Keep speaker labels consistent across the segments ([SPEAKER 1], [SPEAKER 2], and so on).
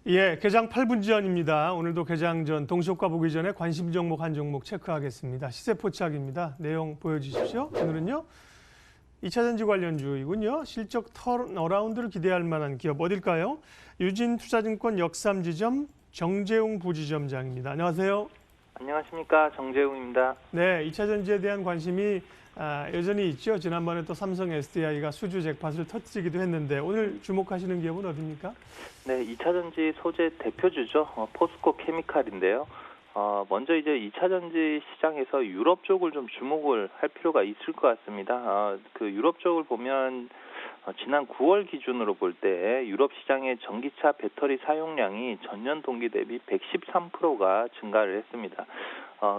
[SPEAKER 1] 예, 개장 8분 전입니다. 오늘도 개장 전 동시효과 보기 전에 관심 종목 한 종목 체크하겠습니다. 시세 포착입니다. 내용 보여주십시오. 오늘은요. 2차전지 관련주이군요. 실적 턴어라운드를 기대할 만한 기업 어딜까요? 유진투자증권 역삼지점 정재웅 부지점장입니다. 안녕하세요.
[SPEAKER 2] 안녕하십니까, 정재웅입니다.
[SPEAKER 1] 네, 2차전지에 대한 관심이 여전히 있죠. 지난번에 또 삼성 SDI가 수주 잭팟을 터뜨리기도 했는데 오늘 주목하시는 기업은 어디입니까?
[SPEAKER 2] 네, 2차전지 소재 대표주죠. 포스코 케미칼인데요. 먼저 이제 2차전지 시장에서 유럽 쪽을 좀 주목을 할 필요가 있을 것 같습니다. 그 유럽 쪽을 보면 지난 9월 기준으로 볼 때 유럽 시장의 전기차 배터리 사용량이 전년 동기 대비 113%가 증가를 했습니다.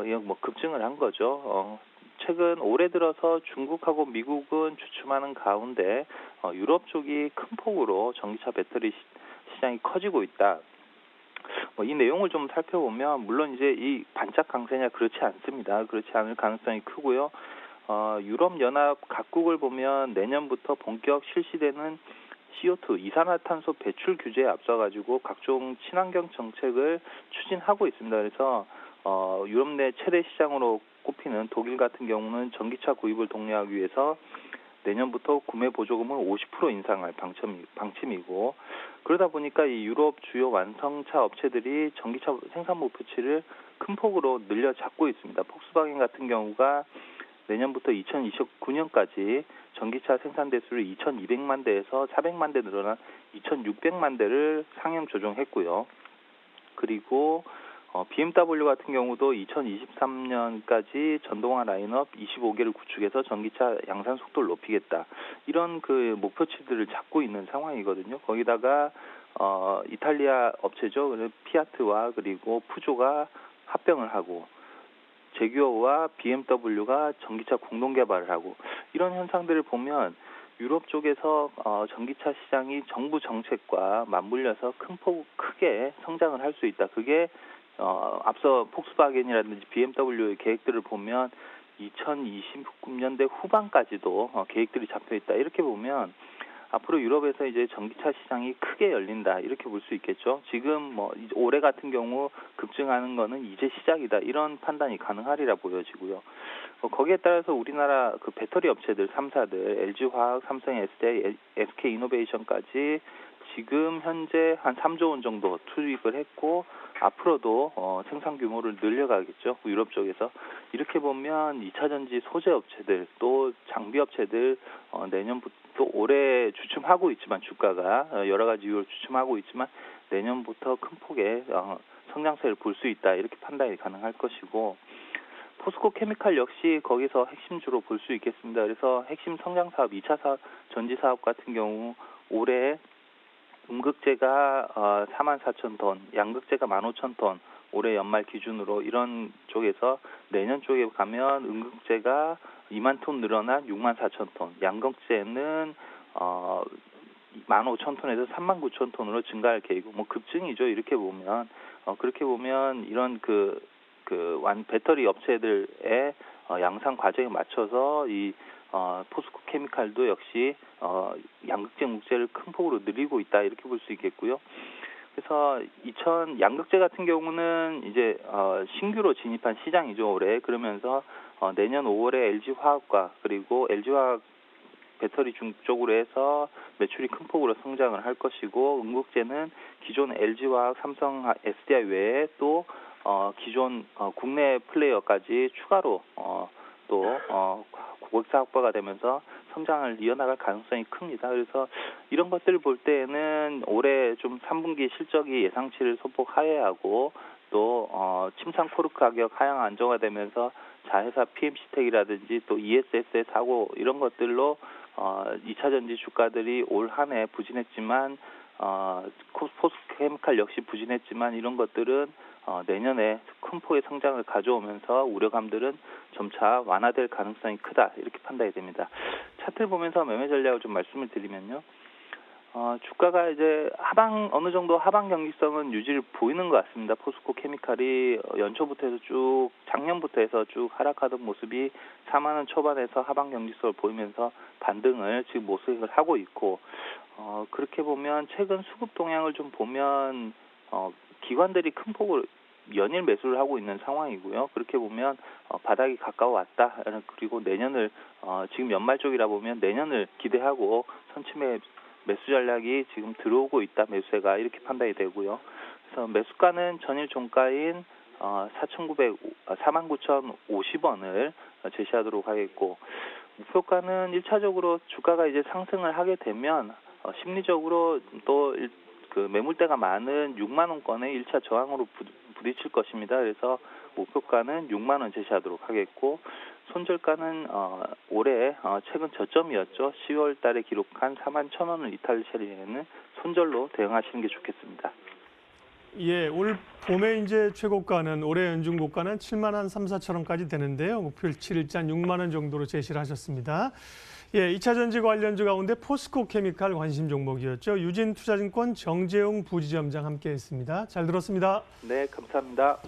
[SPEAKER 2] 이거 뭐 급증을 한 거죠. 최근 올해 들어서 중국하고 미국은 주춤하는 가운데 유럽 쪽이 큰 폭으로 전기차 배터리 시장이 커지고 있다. 이 내용을 좀 살펴보면 물론 이제 이 반짝 강세냐 그렇지 않습니다. 그렇지 않을 가능성이 크고요. 유럽 연합 각국을 보면 내년부터 본격 실시되는 CO2 이산화탄소 배출 규제에 앞서 가지고 각종 친환경 정책을 추진하고 있습니다. 그래서 유럽 내 최대 시장으로 꼽히는 독일 같은 경우는 전기차 구입을 독려하기 위해서 내년부터 구매 보조금을 50% 인상할 방침이고, 그러다 보니까 이 유럽 주요 완성차 업체들이 전기차 생산 목표치를 큰 폭으로 늘려 잡고 있습니다. 폭스바겐 같은 경우가 내년부터 2029년까지 전기차 생산 대수를 2,200만 대에서 400만 대 늘어난 2,600만 대를 상향 조정했고요. 그리고 BMW 같은 경우도 2023년까지 전동화 라인업 25개를 구축해서 전기차 양산 속도를 높이겠다. 이런 그 목표치들을 잡고 있는 상황이거든요. 거기다가 이탈리아 업체죠. 피아트와 그리고 푸조가 합병을 하고 제규어와 BMW가 전기차 공동 개발을 하고, 이런 현상들을 보면 유럽 쪽에서 전기차 시장이 정부 정책과 맞물려서 크게 성장을 할 수 있다. 그게 앞서 폭스바겐이라든지 BMW의 계획들을 보면 2029년대 후반까지도 계획들이 잡혀 있다. 이렇게 보면 앞으로 유럽에서 이제 전기차 시장이 크게 열린다, 이렇게 볼 수 있겠죠. 지금 올해 같은 경우 급증하는 거는 이제 시작이다, 이런 판단이 가능하리라 보여지고요. 거기에 따라서 우리나라 그 배터리 업체들 3사들 LG화학, 삼성 SDI, SK이노베이션까지 지금 현재 한 3조 원 정도 투입을 했고, 앞으로도 생산 규모를 늘려가겠죠. 유럽 쪽에서. 이렇게 보면 2차전지 소재 업체들 또 장비 업체들 내년부터 올해 주춤하고 있지만 주가가 여러 가지 이유로 주춤하고 있지만 내년부터 큰 폭의 성장세를 볼 수 있다, 이렇게 판단이 가능할 것이고, 포스코 케미칼 역시 거기서 핵심주로 볼 수 있겠습니다. 그래서 핵심 성장 사업 2차 사업, 전지 사업 같은 경우 올해 음극재가 44,000톤, 양극재가 15,000톤, 올해 연말 기준으로 이런 쪽에서 내년 쪽에 가면 음극재가 2만 톤 늘어난 64,000톤, 양극재는 15,000톤에서 39,000톤으로 증가할 계획이고, 급증이죠. 이렇게 보면 그렇게 보면 이런 배터리 업체들의 양산 과정에 맞춰서 이 포스코 케미칼도 역시 양극재 목재를 큰 폭으로 늘리고 있다, 이렇게 볼 수 있겠고요. 그래서 양극재 같은 경우는 이제 신규로 진입한 시장이죠, 올해. 그러면서 내년 5월에 LG화학과 그리고 LG화학 배터리 쪽으로 해서 매출이 큰 폭으로 성장을 할 것이고, 음극재는 기존 LG화학, 삼성 SDI 외에 또 기존 국내 플레이어까지 추가로 또 고객사 확보가 되면서 성장을 이어나갈 가능성이 큽니다. 그래서 이런 것들을 볼 때에는 올해 좀 3분기 실적이 예상치를 소폭 하회하고, 또 침상 코르크 가격 하향 안정화되면서 자회사 PMC텍이라든지 또 ESS의 사고, 이런 것들로 2차전지 주가들이 올 한 해 부진했지만 포스코 케미칼 역시 부진했지만, 이런 것들은 내년에 큰 폭의 성장을 가져오면서 우려감들은 점차 완화될 가능성이 크다, 이렇게 판단이 됩니다. 차트를 보면서 매매 전략을 좀 말씀을 드리면요. 주가가 이제 어느 정도 하방 경직성은 유지를 보이는 것 같습니다. 포스코 케미칼이 연초부터 해서 작년부터 해서 쭉 하락하던 모습이 4만 원 초반에서 하방 경직성을 보이면서 반등을 지금 모색을 하고 있고, 그렇게 보면 최근 수급 동향을 좀 보면 기관들이 큰 폭으로 연일 매수를 하고 있는 상황이고요. 그렇게 보면 바닥이 가까워왔다. 그리고 내년을 지금 연말 쪽이라 보면 내년을 기대하고 선취매 매수 전략이 지금 들어오고 있다. 매수세가 이렇게 판단이 되고요. 그래서 매수가는 전일 종가인 49,050원을 제시하도록 하겠고, 목표가는 1차적으로 주가가 이제 상승을 하게 되면 심리적으로 또 그 매물대가 많은 6만 원권의 1차 저항으로 부딪힐 것입니다. 그래서 목표가는 6만 원 제시하도록 하겠고, 손절가는 올해 최근 저점이었죠. 10월 달에 기록한 41,000원을 이탈 시에는 손절로 대응하시는 게 좋겠습니다.
[SPEAKER 1] 예, 올 봄에 이제 최고가는 올해 연중 고가는 7만 한 3, 4천 원까지 되는데요. 목표치 일단 6만 원 정도로 제시를 하셨습니다. 예, 2차 전지 관련주 가운데 포스코 케미칼 관심 종목이었죠. 유진투자증권 정재용 부지점장 함께했습니다. 잘 들었습니다.
[SPEAKER 2] 네, 감사합니다.